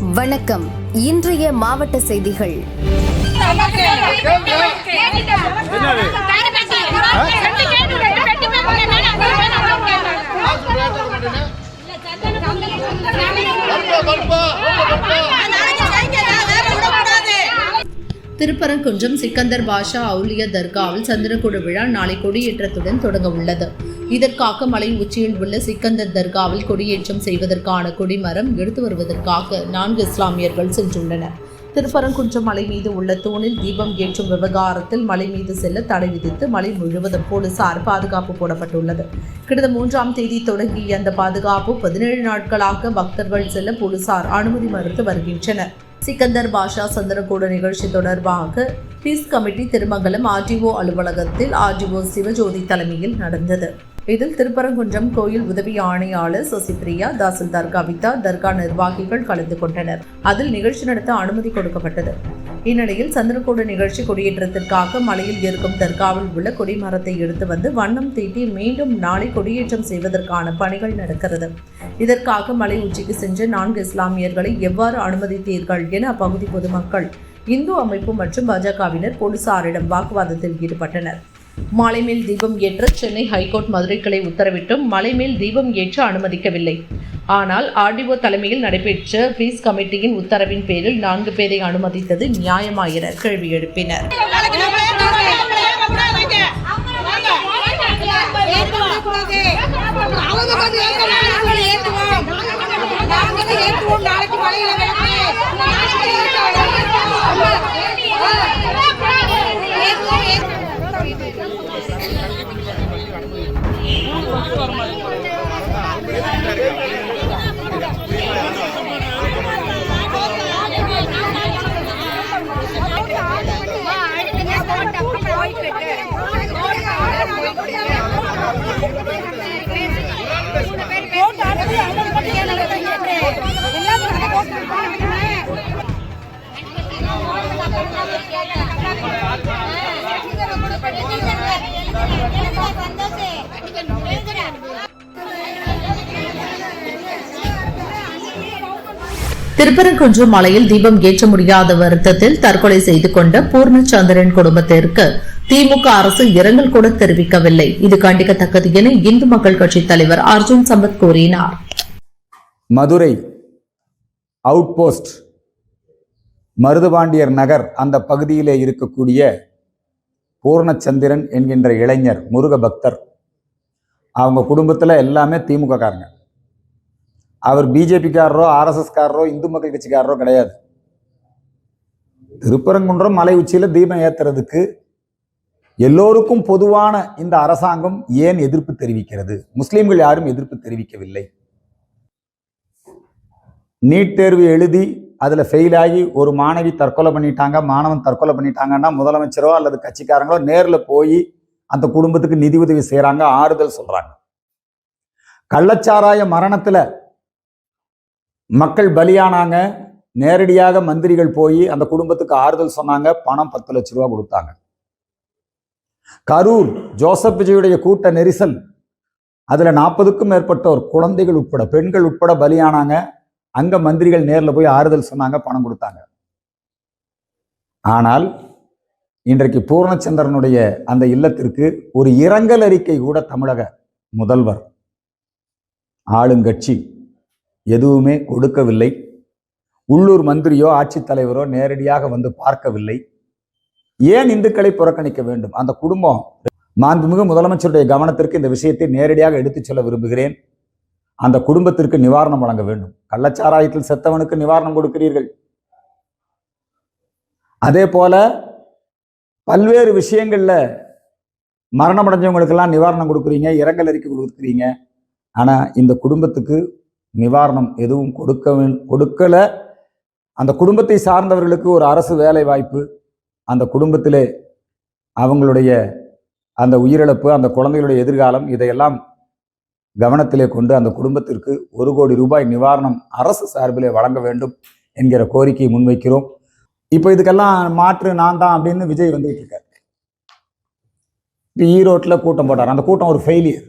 வணக்கம். இன்றைய மாவட்ட செய்திகள். திருப்பரங்குன்றம் சிக்கந்தர் பாஷா அவுலியா தர்காவில் சந்திரக்கூட விழா நாளை கொடியேற்றத்துடன் தொடங்க உள்ளது. இதற்காக மலை உச்சியில் உள்ள சிக்கந்தர் தர்காவில் கொடியேற்றம் செய்வதற்கான கொடிமரம் எடுத்து வருவதற்காக 4 இஸ்லாமியர்கள் சென்றுள்ளனர். திருப்பரங்குன்றம் மலை மீது உள்ள தூணில் தீபம் ஏற்றும் விவகாரத்தில் மலை மீது செல்ல தடை விதித்து மலை முழுவதும் போலீசார் பாதுகாப்பு போடப்பட்டுள்ளது. கடந்த 3ஆம் தேதி தொடங்கிய அந்த பாதுகாப்பு 17 நாட்களாக பக்தர்கள் செல்ல போலீசார் அனுமதி மறுத்து வருகின்றனர். சிக்கந்தர் பாஷா சந்திரக்கூட நிகழ்ச்சி தொடர்பாக பீஸ் கமிட்டி திருமங்கலம் ஆர்டிஓ அலுவலகத்தில் ஆர்டிஓ சிவஜோதி தலைமையில் நடந்தது. இதில் திருப்பரங்குன்றம் கோயில் உதவி ஆணையாளர் சசிபிரியா, தாசில்தார் கவிதா, தர்கா நிர்வாகிகள் கலந்து கொண்டனர். அதில் நிகழ்ச்சி நடத்த அனுமதி கொடுக்கப்பட்டது. இந்நிலையில் சந்திரக்கூட நிகழ்ச்சி கொடியேற்றத்திற்காக மலையில் இருக்கும் தர்காவில் உள்ள கொடிமரத்தை எடுத்து வந்து வண்ணம் தீட்டி மீண்டும் நாளை கொடியேற்றம் செய்வதற்கான பணிகள் நடக்கிறது. இதற்காக மலை உச்சிக்கு சென்று 4 இஸ்லாமியர்களை எவ்வாறு அனுமதித்தீர்கள் என அப்பகுதி பொதுமக்கள், இந்து அமைப்பு மற்றும் பாஜகவினர் போலீசாரிடம் வாக்குவாதத்தில் ஈடுபட்டனர். மலை மேல் தீபம் ஏற்ற சென்னை ஹைகோர்ட் மதுரை கிளை உத்தரவிட்டும் மலை மேல் தீபம் ஏற்ற அனுமதிக்கவில்லை. ஆனால் ஆர்டிஓ தலைமையில் நடைபெற்ற பீஸ் கமிட்டியின் உத்தரவின் பேரில் 4 பேரை அனுமதித்தது நியாயமா என கேள்வி எழுப்பினர். திருப்பரங்குன்றம் மலையில் தீபம் ஏற்ற முடியாத வருத்தத்தில் தற்கொலை செய்து கொண்ட பூர்ணச்சந்திரன் குடும்பத்திற்கு திமுக அரசு இரங்கல் கூட தெரிவிக்கவில்லை. இது கண்டிக்கத்தக்கது என இந்து மக்கள் கட்சி தலைவர் அர்ஜுன் சம்பத் கூறினார். மதுரை அவுட் போஸ்ட் மருதுபாண்டியர் நகர் அந்த பகுதியிலே இருக்கக்கூடிய பூர்ணச்சந்திரன் என்கின்ற இளைஞர் முருக பக்தர், அவங்க குடும்பத்தில் எல்லாமே திமுக காரங்க. அவர் பிஜேபிக்காரரோ ஆர்எஸ்எஸ்காரரோ இந்து மக்கள் கட்சிக்காரரோ கிடையாது. திருப்பரங்குன்றம் மலை உச்சியில் தீபம் ஏற்றுறதுக்கு எல்லோருக்கும் பொதுவான இந்த அரசாங்கம் ஏன் எதிர்ப்பு தெரிவிக்கிறது? முஸ்லீம்கள் யாரும் எதிர்ப்பு தெரிவிக்கவில்லை. நீட் தேர்வு எழுதி அதில் ஃபெயில் ஆகி ஒரு மாணவி தற்கொலை பண்ணிட்டாங்க, மாணவன் தற்கொலை பண்ணிட்டாங்கன்னா முதலமைச்சரோ அல்லது கட்சிக்காரங்களோ நேரில் போய் அந்த குடும்பத்துக்கு நிதி உதவி செய்கிறாங்க, ஆறுதல் சொல்கிறாங்க. கள்ளச்சாராய மரணத்தில் மக்கள் பலியானாங்க, நேரடியாக மந்திரிகள் போய் அந்த குடும்பத்துக்கு ஆறுதல் சொன்னாங்க, பணம் 10 லட்ச ரூபா கொடுத்தாங்க. கரூர் ஜோசப் விஜயுடைய கூட்ட நெரிசல், அதில் 40க்கும் மேற்பட்டோர் குழந்தைகள் உட்பட பெண்கள் உட்பட பலியானாங்க, அங்க மந்திரிகள் நேரில் போய் ஆறுதல் சொன்னாங்க, பணம் கொடுத்தாங்க. ஆனால் இன்றைக்கு பூர்ணச்சந்திரனுடைய அந்த இல்லத்திற்கு ஒரு இரங்கல் அறிக்கை கூட தமிழக முதல்வர் ஆளுங்கட்சி எதுவுமே கொடுக்கவில்லை. உள்ளூர் மந்திரியோ ஆட்சித்தலைவரோ நேரடியாக வந்து பார்க்கவில்லை. ஏன் இந்துக்களை புறக்கணிக்க வேண்டும்? அந்த குடும்பம் மாண்புமிகு முதலமைச்சருடைய கவனத்திற்கு இந்த விஷயத்தை நேரடியாக எடுத்துச் சொல்ல விரும்புகிறேன். அந்த குடும்பத்திற்கு நிவாரணம் வழங்க வேண்டும். கள்ளச்சாராயத்தில் செத்தவனுக்கு நிவாரணம் கொடுக்கிறீர்கள், அதே போல பல்வேறு விஷயங்கள்ல மரணம் அடைஞ்சவங்களுக்கெல்லாம் நிவாரணம் கொடுக்குறீங்க, இரங்கல் அறிக்கை கொடுக்குறீங்க. ஆனா இந்த குடும்பத்துக்கு நிவாரணம் எதுவும் கொடுக்கல. அந்த குடும்பத்தை சார்ந்தவர்களுக்கு ஒரு அரசு வேலை வாய்ப்பு, அந்த குடும்பத்திலே அவங்களுடைய அந்த உயிரிழப்பு, அந்த குழந்தைகளுடைய எதிர்காலம், இதையெல்லாம் கவனத்திலே கொண்டு அந்த குடும்பத்திற்கு 1 கோடி ரூபாய் நிவாரணம் அரசு சார்பிலே வழங்க வேண்டும் என்கிற கோரிக்கையை முன்வைக்கிறோம். இப்போ இதுக்கெல்லாம் மாற்று நான் தான் அப்படின்னு விஜய் வந்துட்டு இருக்காரு. ஈரோட்டில் கூட்டம் போட்டார், அந்த கூட்டம் ஒரு ஃபெயிலியர்.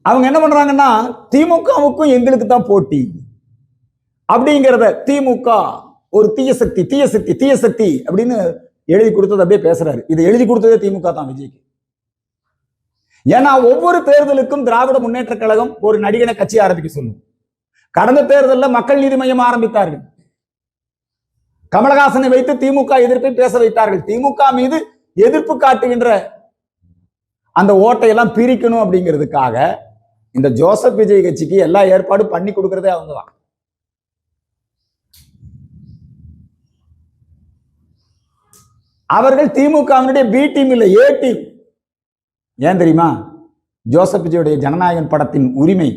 அவங்க என்ன பண்றாங்கன்னா திமுகவுக்கும் எங்களுக்கு தான் போட்டி அப்படிங்கிறத, திமுக ஒரு தீய சக்தி தீய சக்தி தீய சக்தி அப்படின்னு எழுதி கொடுத்தது அப்படியே பேசுறாரு. இது எழுதி கொடுத்ததே திமுக தான் விஜய்க்கு. ஏன்னா ஒவ்வொரு தேர்தலுக்கும் திராவிட முன்னேற்ற கழகம் ஒரு நடிகனை கட்சி ஆரம்பிக்க சொல்லும். கடந்த தேர்தலில் மக்கள் நீதி மையம் ஆரம்பித்தார்கள். கமலஹாசனை வைத்து திமுக எதிர்ப்பை பேச வைத்தார்கள். திமுக மீது எதிர்ப்பு காட்டுகின்ற அந்த ஓட்டையெல்லாம் பிரிக்கணும் அப்படிங்கிறதுக்காக இந்த ஜோசப் விஜய் கட்சிக்கு எல்லா ஏற்பாடும் பண்ணி கொடுக்கறதே அவங்க தான். அவர்கள் திமுகவினுடைய பி டீம் இல்லை, ஏ டீம். ஏன் தெரியுமா? ஜோசப் விஜயுடைய ஜனநாயகன் படத்தின் உரிமை,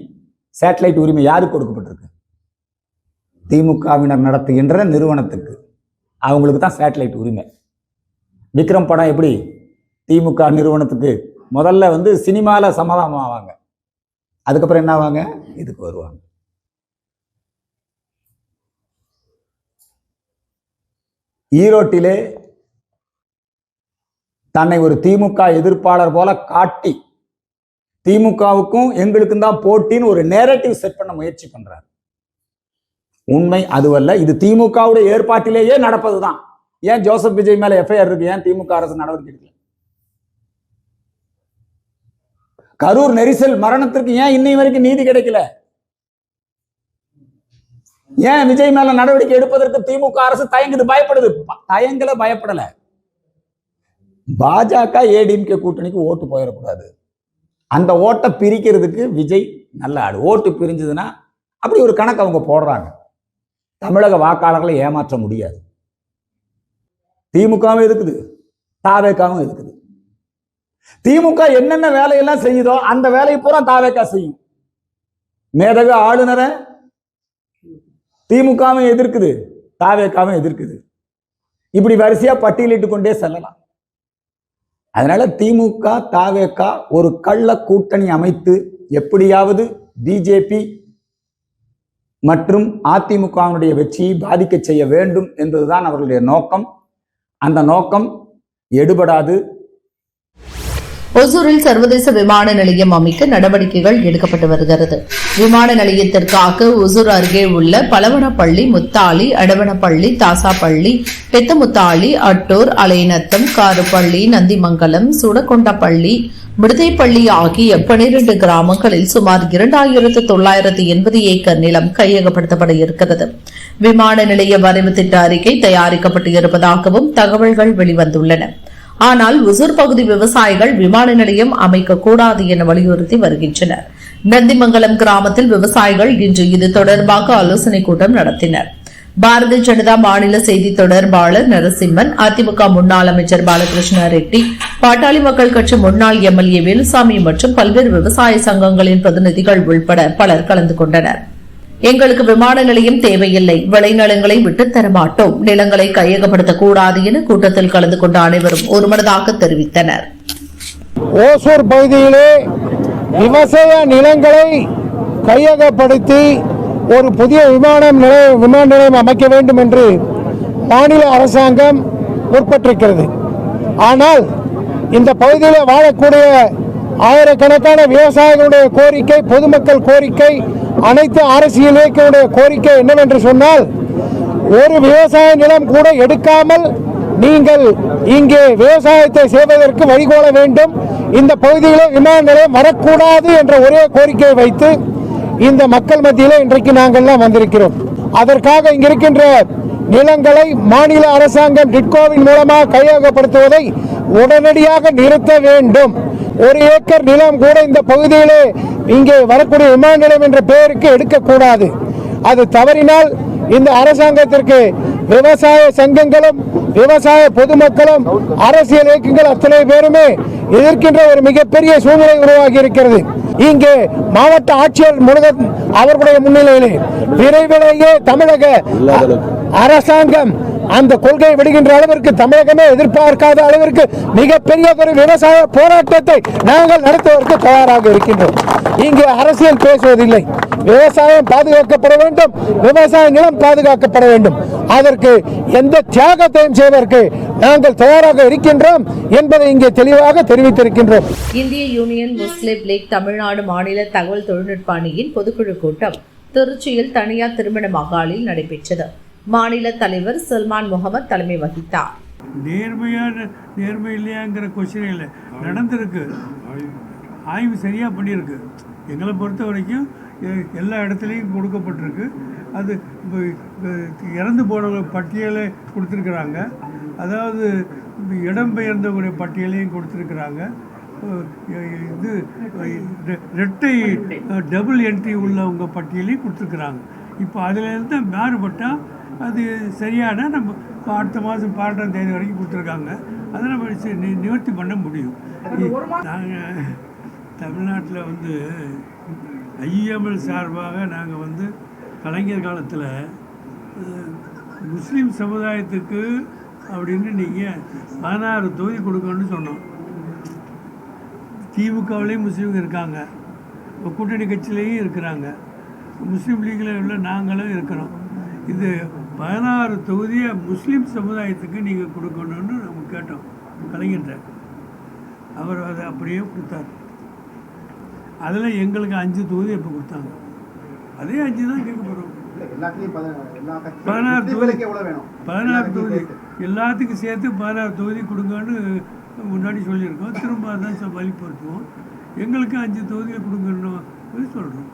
சேட்டலைட் உரிமை யாருக்கு கொடுக்கப்பட்டிருக்கு? திமுகவினர் நடத்துகின்ற நிறுவனத்துக்கு, அவங்களுக்கு தான் சேட்டலைட் உரிமை. விக்ரம் படம் எப்படி திமுக நிறுவனத்துக்கு முதல்ல சினிமாவில் சமாதானம் ஆவாங்க, அதுக்கப்புறம் என்ன ஆவாங்க, இதுக்கு வருவாங்க. ஈரோட்டிலே தன்னை ஒரு திமுக எதிர்ப்பாளர் போல காட்டி திமுகவுக்கும் எங்களுக்கும் தான் போட்டின்னு ஒரு நேரட்டிவ் செட் பண்ண முயற்சி பண்றாரு. உண்மை அதுவல்ல, இது திமுகவுடைய ஏற்பாட்டிலேயே நடப்பதுதான். ஏன் ஜோசப் விஜய் மேல எஃப்ஐஆர் இருக்கு? ஏன் திமுக அரசு நடவடிக்கை எடுக்கல? கரூர் நெரிசல் மரணத்திற்கு ஏன் இன்னை வரைக்கும் நீதி கிடைக்கல? ஏன் விஜய் மேல நடவடிக்கை எடுப்பதற்கு திமுக அரசு தயங்குது, பயப்படுது? தயங்கல, பயப்படல. பாஜக ஏடிஎம்கே கூட்டணிக்கு ஓட்டு போயிடக்கூடாது. அந்த ஓட்டை பிரிக்கிறதுக்கு விஜய் நல்ல ஆடு. ஓட்டு பிரிஞ்சதுன்னா அப்படி ஒரு கணக்கு அவங்க போடுறாங்க. தமிழக வாக்காளர்களை ஏமாற்ற முடியாது. திமுகவும் இருக்குது, தாவேக்காவும் இருக்குது. திமுக என்னென்ன வேலையெல்லாம் செய்யுதோ அந்த வேலையை பூரா தாவேக்கா செய்யும். மேதக ஆளுநரை திமுகவும் எதிர்க்குது, தாவேக்காவும் எதிர்க்குது. இப்படி வரிசையா பட்டியலிட்டு கொண்டே செல்லலாம். அதனால திமுக தாவேக்கா ஒரு கள்ள கூட்டணி அமைத்து எப்படியாவது பிஜேபி மற்றும் அதிமுகவினுடைய வெற்றியை பாதிக்க செய்ய வேண்டும் என்பதுதான் அவர்களுடைய நோக்கம். அந்த நோக்கம் எடுபடாது. ஒசூரில் சர்வதேச விமான நிலையம் அமைக்க நடவடிக்கைகள் எடுக்கப்பட்டு வருகிறது. விமான நிலையத்திற்காக ஒசூர் அருகே உள்ள பலவனப்பள்ளி, முத்தாளி, அடவனப்பள்ளி, தாசாப்பள்ளி, பெத்தமுத்தாளி, அட்டூர், அலைநத்தம், காருப்பள்ளி, நந்திமங்கலம், சுடகொண்டப்பள்ளி, விடுதைப்பள்ளி ஆகிய 12 கிராமங்களில் சுமார் 2980 ஏக்கர் நிலம் கையகப்படுத்தப்பட இருக்கிறது. விமான நிலைய வரைவு திட்ட அறிக்கை தயாரிக்கப்பட்டு இருப்பதாகவும் தகவல்கள் வெளிவந்துள்ளன. ஆனால் ஒசூர் பகுதி விவசாயிகள் விமான நிலையம் அமைக்கக்கூடாது என வலியுறுத்தி வருகின்றனர். நந்திமங்கலம் கிராமத்தில் விவசாயிகள் இன்று இது தொடர்பாக ஆலோசனைக் கூட்டம் நடத்தினர். பாரதிய ஜனதா மாநில செய்தி தொடர்பாளர் நரசிம்மன், அதிமுக முன்னாள் அமைச்சர் பாலகிருஷ்ண ரெட்டி, பாட்டாளி மக்கள் கட்சி முன்னாள் எம்எல்ஏ வேலுசாமி மற்றும் பல்வேறு விவசாய சங்கங்களின் பிரதிநிதிகள் உள்பட பலர் கலந்து கொண்டனர். எங்களுக்கு விமான நிலையம் தேவையில்லை, விளைநிலங்களை விட்டுத் தரமாட்டோம், நிலங்களை கையகப்படுத்தக்கூடாது என கூட்டத்தில் கலந்து கொண்ட அனைவரும் ஒருமனதாக தெரிவித்தனர். ஓசூர் பகுதியிலே விவசாய நிலங்களை கையகப்படுத்தி ஒரு புதிய விமான நிலையம் அமைக்க வேண்டும் என்று மாநில அரசாங்கம் முற்பட்டிருக்கிறது. ஆனால் இந்த பகுதியில் வாழக்கூடிய ஆயிரக்கணக்கான விவசாயிகளுடைய கோரிக்கை, பொதுமக்கள் கோரிக்கை, அனைத்து அரசியல் இயக்கங்களுடைய கோரிக்கை என்னவென்று சொன்னால், ஒரு விவசாய நிலம் கூட எடுக்காமல் நீங்கள் இங்கே விவசாயத்தை செய்வதற்கு வழிகோல வேண்டும், இந்த பகுதியில் விமான நிலையம் வரக்கூடாது என்ற ஒரே கோரிக்கையை வைத்து இந்த மக்கள் மத்தியில் இன்றைக்கு நாங்கள்லாம் வந்திருக்கிறோம். அதற்காக இங்கிருக்கின்ற நிலங்களை மாநில அரசாங்கம் டிட்கோவின் மூலமாக கையகப்படுத்துவதை உடனடியாக நிறுத்த வேண்டும். 1 ஏக்கர் நிலம் கூட இந்த பகுதியிலே இங்கே வரக்கூடிய விமான நிலையம் என்ற பெயருக்கு எடுக்கக்கூடாது. அது தவறினால் இந்த அரசாங்கத்திற்கு விவசாய சங்கங்களும் விவசாய பொதுமக்களும் அரசியல் இயக்கங்கள் அத்தனை பேருமே எதிர்க்கின்ற ஒரு மிகப்பெரிய சூழ்நிலை உருவாகி இருக்கிறது. இங்கே மாவட்ட ஆட்சியர் முருகன் அவர்களுடைய முன்னிலையிலே விரைவிலேயே தமிழக அரசாங்கம் அந்த கொள்கையை விடுகின்ற அளவிற்கு, தமிழகமே எதிர்பார்க்காத அளவிற்கு மிகப்பெரிய ஒரு விவசாய போராட்டத்தை நாங்கள் நடத்துவதற்கு தயாராக இருக்கின்றோம். இங்கே அரசியல் பேசுவதில்லை. விவசாயம் பாதுகாக்கப்பட வேண்டும், விவசாய நிலம் பாதுகாக்கப்பட வேண்டும். அதற்கு எந்த தியாகத்தையும் செய்வதற்கு நாங்கள் தயாராக இருக்கின்றோம் என்பதை இங்கே தெளிவாக தெரிவித்திருக்கின்றோம். இந்திய யூனியன் முஸ்லிம் லீக் தமிழ்நாடு மாநில தகவல் தொழில்நுட்ப அணியின் பொதுக்குழு கூட்டம் திருச்சியில் தனியார் திருமண மகாலில் நடைபெற்றது. மாநில தலைவர் சல்மான் முகமது தலைமை வகித்தார். நேர்மை இல்லையாங்கிற கொஸ்டின் இல்லை, நடந்திருக்கு, ஆய்வு சரியாக பண்ணியிருக்கு. எங்களை பொறுத்த வரைக்கும் எல்லா இடத்துலையும் கொடுக்கப்பட்டிருக்கு. அது இறந்து போனவங்க பட்டியலை கொடுத்துருக்குறாங்க, அதாவது இடம்பெயர்ந்தவங்களுடைய பட்டியலையும் கொடுத்துருக்குறாங்க. இது ரெட்டை டபுள் என்ட்ரி உள்ளவங்க பட்டியலையும் கொடுத்துருக்குறாங்க. இப்போ அதிலேருந்து மாறுபட்டால் அது சரியான நம்ம அடுத்த மாதம் 12ஆம் தேதி வரைக்கும் கொடுத்துருக்காங்க. அதை நம்ம நிவர்த்தி பண்ண முடியும். நாங்கள் தமிழ்நாட்டில் ஐஎம்எல் சார்பாக நாங்கள் கலைஞர் காலத்தில் முஸ்லீம் சமுதாயத்துக்கு அப்படின்னு நீங்கள் 16 தொகுதி கொடுக்கணும்னு சொன்னோம். திமுகவிலையும் முஸ்லீம்கள் இருக்காங்க, கூட்டணி கட்சியிலையும் இருக்கிறாங்க, முஸ்லீம் லீக்கில் உள்ள நாங்களும் இருக்கிறோம். இது 16 தொகுதியை முஸ்லீம் சமுதாயத்துக்கு நீங்கள் கொடுக்கணும்னு நம்ம கேட்டோம் கலைஞர்கிட்ட. அவர் அதை அப்படியே கொடுத்தார். அதில் எங்களுக்கு 5 தொகுதி இப்போ கொடுத்தாங்க. அதே 5 தான் கேட்க போகிறோம். 16 தொகுதி எல்லாத்துக்கும் சேர்த்து 16 தொகுதி கொடுங்கன்னு முன்னாடி சொல்லியிருக்கோம். திரும்ப அதான் வழிபடுத்துவோம். எங்களுக்கு 5 தொகுதியை கொடுங்கன்னு சொல்கிறோம்.